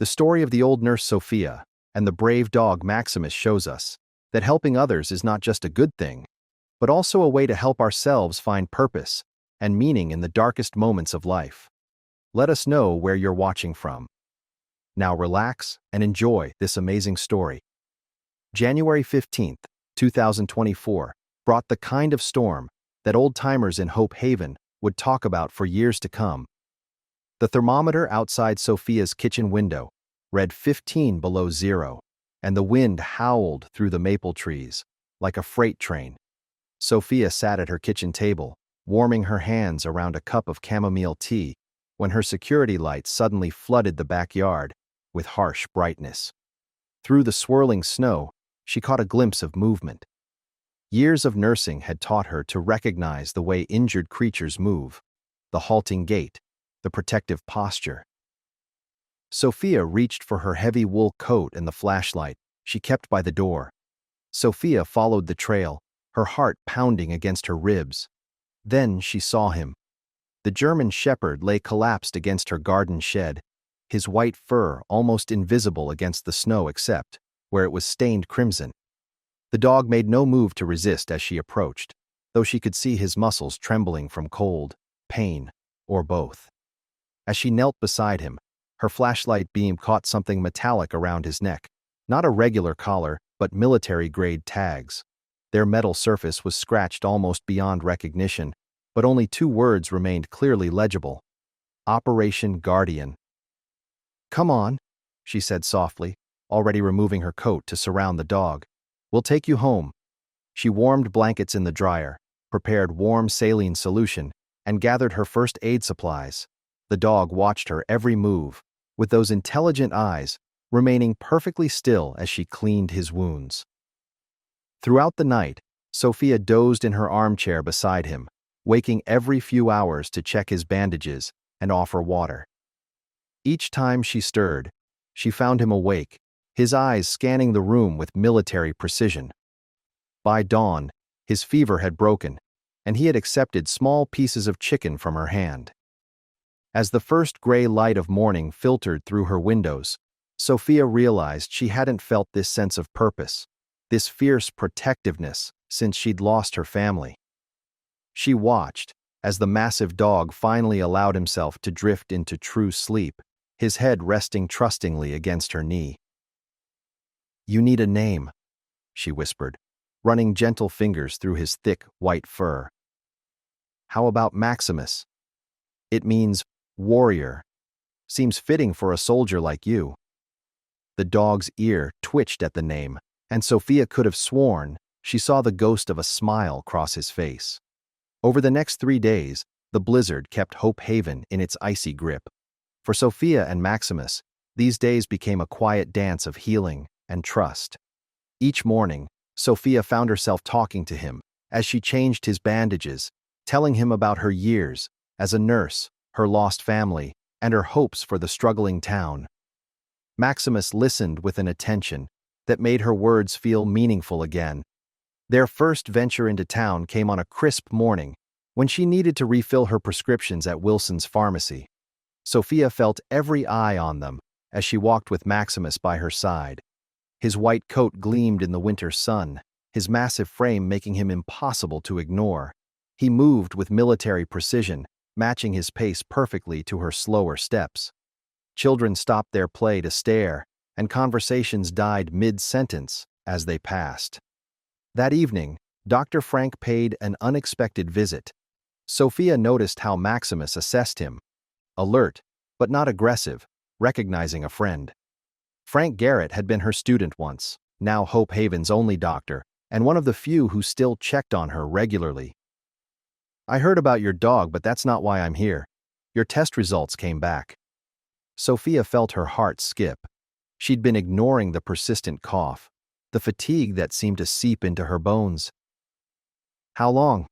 The story of the old nurse Sophia and the brave dog Maximus shows us that helping others is not just a good thing, but also a way to help ourselves find purpose and meaning in the darkest moments of life. Let us know where you're watching from. Now relax and enjoy this amazing story. January 15th, 2024, brought the kind of storm that old-timers in Hope Haven would talk about for years to come. The thermometer outside Sophia's kitchen window read 15 below zero, and the wind howled through the maple trees like a freight train. Sophia sat at her kitchen table, warming her hands around a cup of chamomile tea, when her security lights suddenly flooded the backyard with harsh brightness. Through the swirling snow, she caught a glimpse of movement. Years of nursing had taught her to recognize the way injured creatures move, the halting gait, the protective posture. Sophia reached for her heavy wool coat and the flashlight she kept by the door. Sophia followed the trail, her heart pounding against her ribs. Then she saw him. The German shepherd lay collapsed against her garden shed, his white fur almost invisible against the snow except where it was stained crimson. The dog made no move to resist as she approached, though she could see his muscles trembling from cold, pain, or both. As she knelt beside him, her flashlight beam caught something metallic around his neck, not a regular collar, but military-grade tags. Their metal surface was scratched almost beyond recognition, but only 2 words remained clearly legible: Operation Guardian. "Come on," she said softly, already removing her coat to surround the dog. "We'll take you home." She warmed blankets in the dryer, prepared warm saline solution, and gathered her first aid supplies. The dog watched her every move, with those intelligent eyes remaining perfectly still as she cleaned his wounds. Throughout the night, Sophia dozed in her armchair beside him, waking every few hours to check his bandages and offer water. Each time she stirred, she found him awake, his eyes scanning the room with military precision. By dawn, his fever had broken, and he had accepted small pieces of chicken from her hand. As the first gray light of morning filtered through her windows, Sophia realized she hadn't felt this sense of purpose, this fierce protectiveness, since she'd lost her family. She watched as the massive dog finally allowed himself to drift into true sleep, his head resting trustingly against her knee. "You need a name," she whispered, running gentle fingers through his thick, white fur. "How about Maximus? It means warrior. Seems fitting for a soldier like you." The dog's ear twitched at the name, and Sophia could have sworn she saw the ghost of a smile cross his face. Over the next 3 days, the blizzard kept Hope Haven in its icy grip. For Sophia and Maximus, these days became a quiet dance of healing and trust. Each morning, Sophia found herself talking to him as she changed his bandages, telling him about her years as a nurse, her lost family, and her hopes for the struggling town. Maximus listened with an attention that made her words feel meaningful again. Their first venture into town came on a crisp morning when she needed to refill her prescriptions at Wilson's pharmacy. Sophia felt every eye on them as she walked with Maximus by her side. His white coat gleamed in the winter sun, his massive frame making him impossible to ignore. He moved with military precision, matching his pace perfectly to her slower steps. Children stopped their play to stare, and conversations died mid-sentence as they passed. That evening, Dr. Frank paid an unexpected visit. Sophia noticed how Maximus assessed him. Alert, but not aggressive, recognizing a friend. Frank Garrett had been her student once, now Hope Haven's only doctor, and one of the few who still checked on her regularly. "I heard about your dog, but that's not why I'm here. Your test results came back." Sophia felt her heart skip. She'd been ignoring the persistent cough, the fatigue that seemed to seep into her bones. "How long?"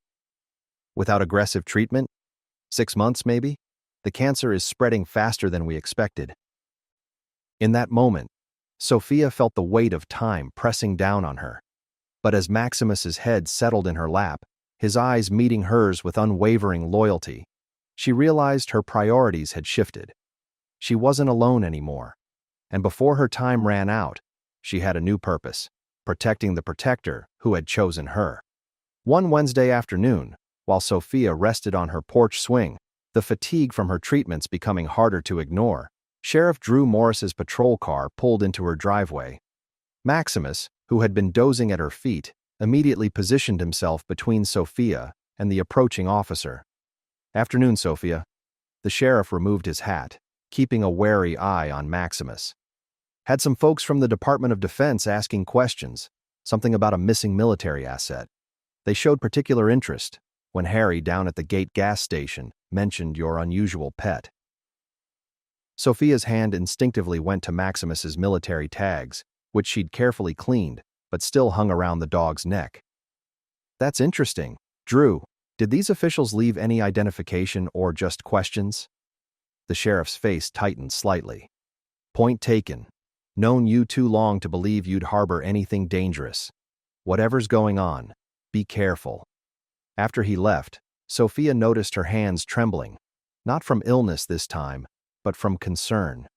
"Without aggressive treatment? 6 months, maybe? The cancer is spreading faster than we expected." In that moment, Sophia felt the weight of time pressing down on her. But as Maximus's head settled in her lap, his eyes meeting hers with unwavering loyalty, she realized her priorities had shifted. She wasn't alone anymore. And before her time ran out, she had a new purpose: protecting the protector who had chosen her. One Wednesday afternoon, while Sophia rested on her porch swing, the fatigue from her treatments becoming harder to ignore, Sheriff Drew Morris's patrol car pulled into her driveway. Maximus, who had been dozing at her feet, immediately positioned himself between Sophia and the approaching officer. "Afternoon, Sophia." The sheriff removed his hat, keeping a wary eye on Maximus. "Had some folks from the Department of Defense asking questions, something about a missing military asset. They showed particular interest when Harry down at the Gate gas station mentioned your unusual pet." Sophia's hand instinctively went to Maximus's military tags, which she'd carefully cleaned, but still hung around the dog's neck. "That's interesting. Drew, did these officials leave any identification or just questions?" The sheriff's face tightened slightly. "Point taken. Known you too long to believe you'd harbor anything dangerous. Whatever's going on, be careful." After he left, Sophia noticed her hands trembling, not from illness this time, but from concern.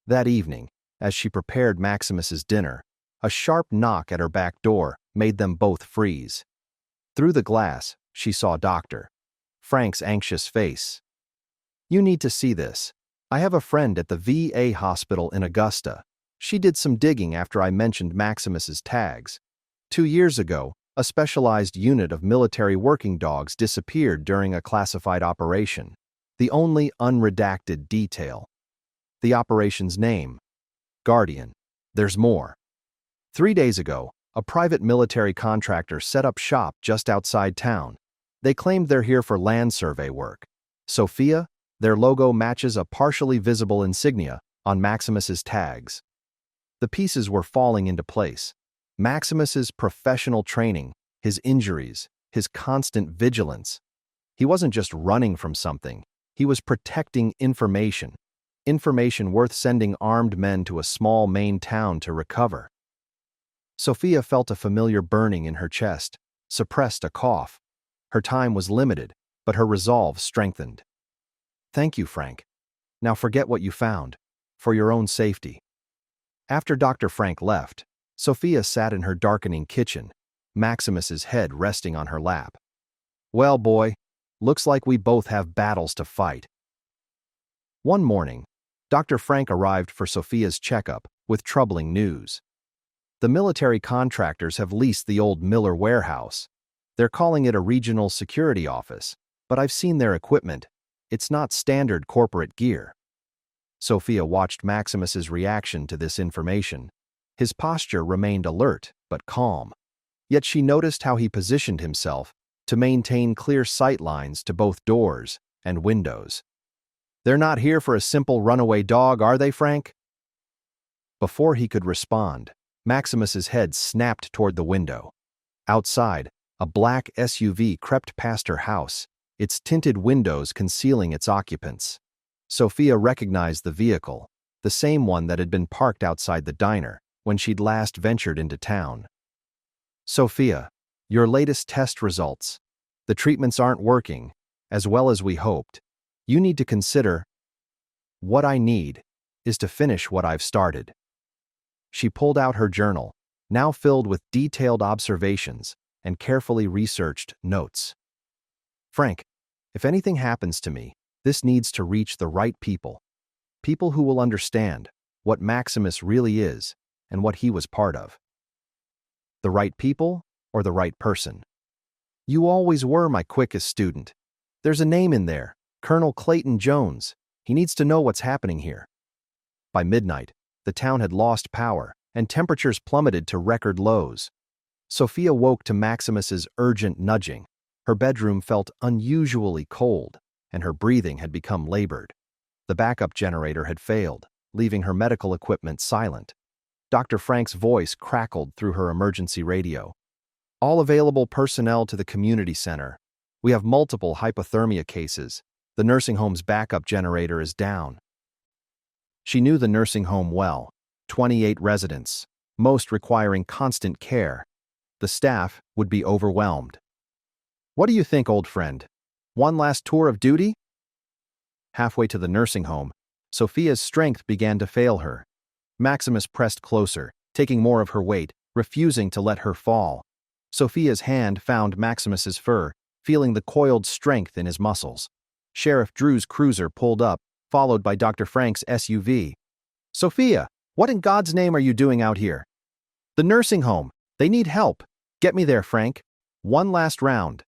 That evening, as she prepared Maximus's dinner, a sharp knock at her back door made them both freeze. Through the glass, she saw Dr. Frank's anxious face. "You need to see this. I have a friend at the VA hospital in Augusta. She did some digging after I mentioned Maximus's tags. 2 years ago, a specialized unit of military working dogs disappeared during a classified operation. The only unredacted detail. The operation's name: Guardian. There's more. 3 days ago, a private military contractor set up shop just outside town. They claimed they're here for land survey work. Sophia, their logo matches a partially visible insignia on Maximus's tags." The pieces were falling into place. Maximus's professional training, his injuries, his constant vigilance. He wasn't just running from something. He was protecting information. Information worth sending armed men to a small Maine town to recover. Sophia felt a familiar burning in her chest, suppressed a cough. Her time was limited, but her resolve strengthened. "Thank you, Frank. Now forget what you found, for your own safety." After Dr. Frank left, Sophia sat in her darkening kitchen, Maximus's head resting on her lap. "Well, boy, looks like we both have battles to fight." One morning, Dr. Frank arrived for Sophia's checkup with troubling news. "The military contractors have leased the old Miller warehouse. They're calling it a regional security office, but I've seen their equipment. It's not standard corporate gear." Sophia watched Maximus's reaction to this information. His posture remained alert but calm. Yet she noticed how he positioned himself to maintain clear sight lines to both doors and windows. "They're not here for a simple runaway dog, are they, Frank?" Before he could respond, Maximus's head snapped toward the window. Outside, a black SUV crept past her house, its tinted windows concealing its occupants. Sophia recognized the vehicle, the same one that had been parked outside the diner when she'd last ventured into town. "Sophia, your latest test results. The treatments aren't working as well as we hoped. You need to consider—" "What I need is to finish what I've started." She pulled out her journal, now filled with detailed observations and carefully researched notes. "Frank, if anything happens to me, this needs to reach the right people. People who will understand what Maximus really is and what he was part of." The right people or the right person? "You always were my quickest student. There's a name in there, Colonel Clayton Jones. He needs to know what's happening here." By midnight, the town had lost power and temperatures plummeted to record lows. Sophia woke to Maximus's urgent nudging. Her bedroom felt unusually cold, and her breathing had become labored. The backup generator had failed, leaving her medical equipment silent. Dr. Frank's voice crackled through her emergency radio. "All available personnel to the community center. We have multiple hypothermia cases. The nursing home's backup generator is down." She knew the nursing home well. 28 residents, most requiring constant care. The staff would be overwhelmed. "What do you think, old friend? One last tour of duty?" Halfway to the nursing home, Sophia's strength began to fail her. Maximus pressed closer, taking more of her weight, refusing to let her fall. Sophia's hand found Maximus's fur, feeling the coiled strength in his muscles. Sheriff Drew's cruiser pulled up, followed by Dr. Frank's SUV. "Sophia, what in God's name are you doing out here?" "The nursing home. They need help. Get me there, Frank. One last round."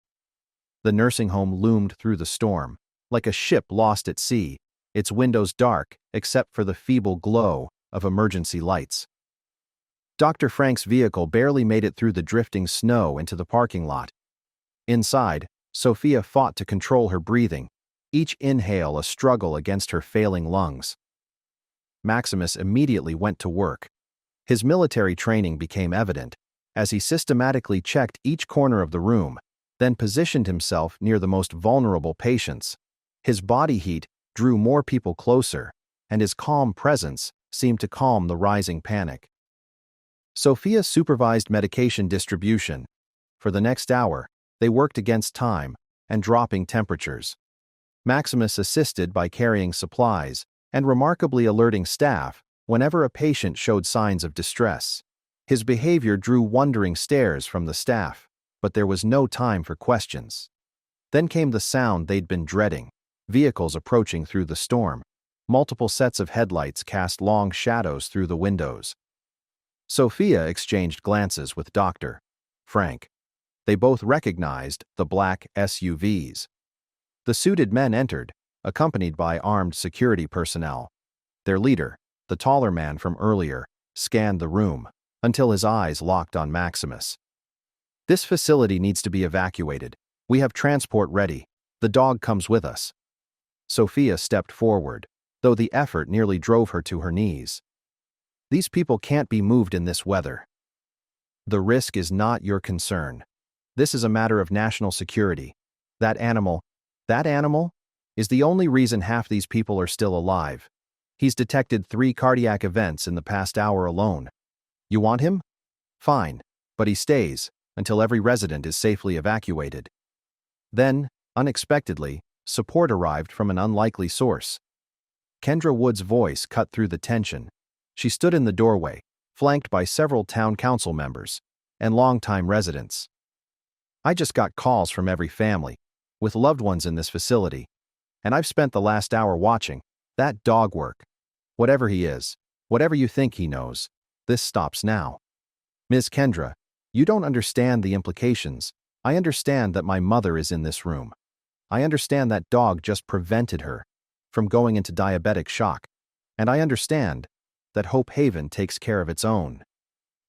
The nursing home loomed through the storm, like a ship lost at sea, its windows dark except for the feeble glow of emergency lights. Dr. Frank's vehicle barely made it through the drifting snow into the parking lot. Inside, Sophia fought to control her breathing, each inhale a struggle against her failing lungs. Maximus immediately went to work. His military training became evident as he systematically checked each corner of the room, then positioned himself near the most vulnerable patients. His body heat drew more people closer, and his calm presence seemed to calm the rising panic. Sophia supervised medication distribution. For the next hour, they worked against time and dropping temperatures. Maximus assisted by carrying supplies and remarkably alerting staff whenever a patient showed signs of distress. His behavior drew wondering stares from the staff, but there was no time for questions. Then came the sound they'd been dreading, vehicles approaching through the storm. Multiple sets of headlights cast long shadows through the windows. Sophia exchanged glances with Dr. Frank. They both recognized the black SUVs. The suited men entered, accompanied by armed security personnel. Their leader, the taller man from earlier, scanned the room until his eyes locked on Maximus. "This facility needs to be evacuated. We have transport ready. The dog comes with us." Sophia stepped forward, though the effort nearly drove her to her knees. "These people can't be moved in this weather. The risk is not your concern. This is a matter of national security. That animal is the only reason half these people are still alive. He's detected 3 cardiac events in the past hour alone. You want him? Fine, but he stays until every resident is safely evacuated." Then, unexpectedly, support arrived from an unlikely source. Kendra Wood's voice cut through the tension. She stood in the doorway, flanked by several town council members and longtime residents. "I just got calls from every family, with loved ones in this facility, and I've spent the last hour watching that dog work. Whatever he is, whatever you think he knows, this stops now. Ms. Kendra, you don't understand the implications. I understand that my mother is in this room. I understand that dog just prevented her from going into diabetic shock, and I understand that Hope Haven takes care of its own."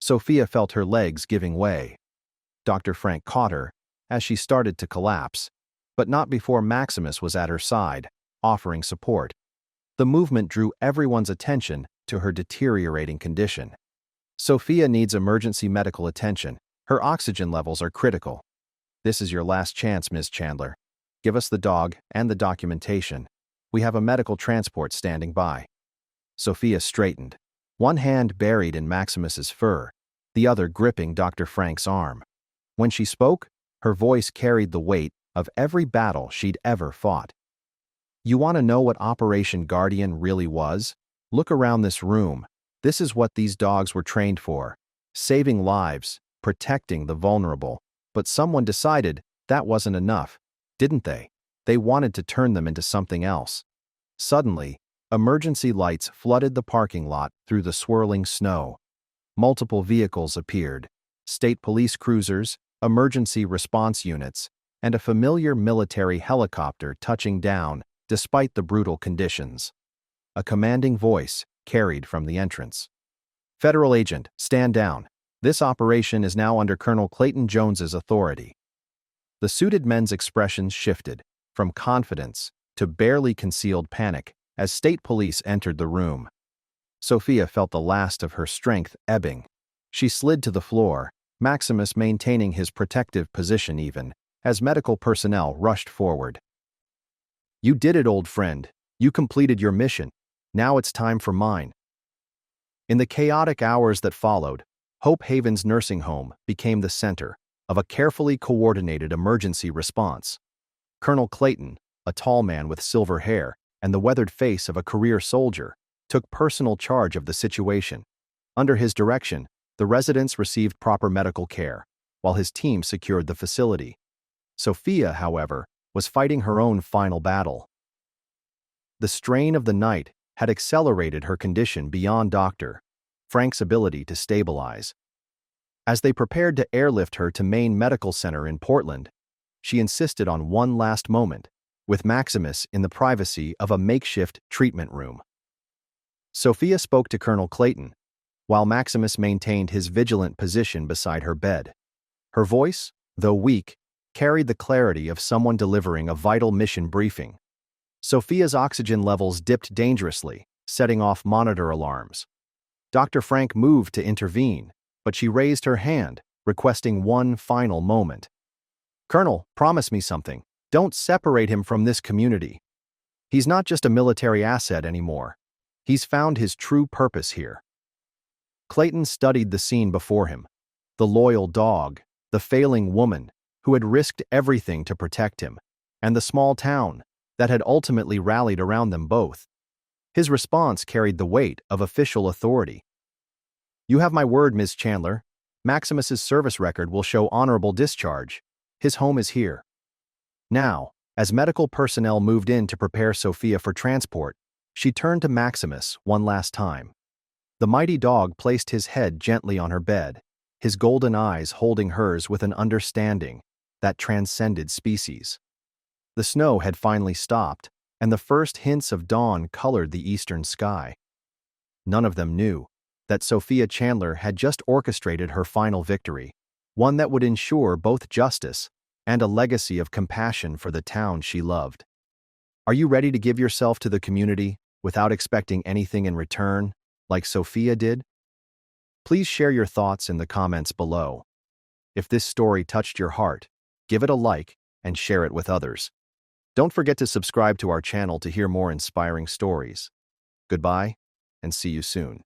Sophia felt her legs giving way. Dr. Frank caught her as she started to collapse, but not before Maximus was at her side, offering support. The movement drew everyone's attention to her deteriorating condition. "Sophia needs emergency medical attention. Her oxygen levels are critical. This is your last chance, Ms. Chandler. Give us the dog and the documentation. We have a medical transport standing by." Sophia straightened, one hand buried in Maximus's fur, the other gripping Dr. Frank's arm. When she spoke, her voice carried the weight of every battle she'd ever fought. "You want to know what Operation Guardian really was? Look around this room. This is what these dogs were trained for. Saving lives, protecting the vulnerable. But someone decided that wasn't enough, didn't they? They wanted to turn them into something else. Suddenly, emergency lights flooded the parking lot through the swirling snow. Multiple vehicles appeared: state police cruisers, emergency response units, and a familiar military helicopter touching down despite the brutal conditions. A commanding voice carried from the entrance. "Federal agent, stand down. This operation is now under Colonel Clayton Jones's authority." The suited men's expressions shifted, from confidence to barely concealed panic, as state police entered the room. Sophia felt the last of her strength ebbing. She slid to the floor, Maximus maintaining his protective position even, as medical personnel rushed forward. "You did it, old friend. You completed your mission. Now it's time for mine." In the chaotic hours that followed, Hope Haven's nursing home became the center of a carefully coordinated emergency response. Colonel Clayton, a tall man with silver hair and the weathered face of a career soldier, took personal charge of the situation. Under his direction, the residents received proper medical care, while his team secured the facility. Sophia, however, was fighting her own final battle. The strain of the night had accelerated her condition beyond Dr. Frank's ability to stabilize. As they prepared to airlift her to Maine Medical Center in Portland, she insisted on one last moment, with Maximus in the privacy of a makeshift treatment room. Sophia spoke to Colonel Clayton, while Maximus maintained his vigilant position beside her bed. Her voice, though weak, carried the clarity of someone delivering a vital mission briefing. Sophia's oxygen levels dipped dangerously, setting off monitor alarms. Dr. Frank moved to intervene, but she raised her hand, requesting one final moment. "Colonel, promise me something. Don't separate him from this community. He's not just a military asset anymore. He's found his true purpose here." Clayton studied the scene before him. The loyal dog, the failing woman who had risked everything to protect him, and the small town that had ultimately rallied around them both. His response carried the weight of official authority. "You have my word, Ms. Chandler. Maximus's service record will show honorable discharge. His home is here." Now, as medical personnel moved in to prepare Sophia for transport, she turned to Maximus one last time. The mighty dog placed his head gently on her bed, his golden eyes holding hers with an understanding that transcended species. The snow had finally stopped, and the first hints of dawn colored the eastern sky. None of them knew that Sophia Chandler had just orchestrated her final victory, one that would ensure both justice and a legacy of compassion for the town she loved. Are you ready to give yourself to the community without expecting anything in return, like Sophia did? Please share your thoughts in the comments below. If this story touched your heart, give it a like and share it with others. Don't forget to subscribe to our channel to hear more inspiring stories. Goodbye, and see you soon.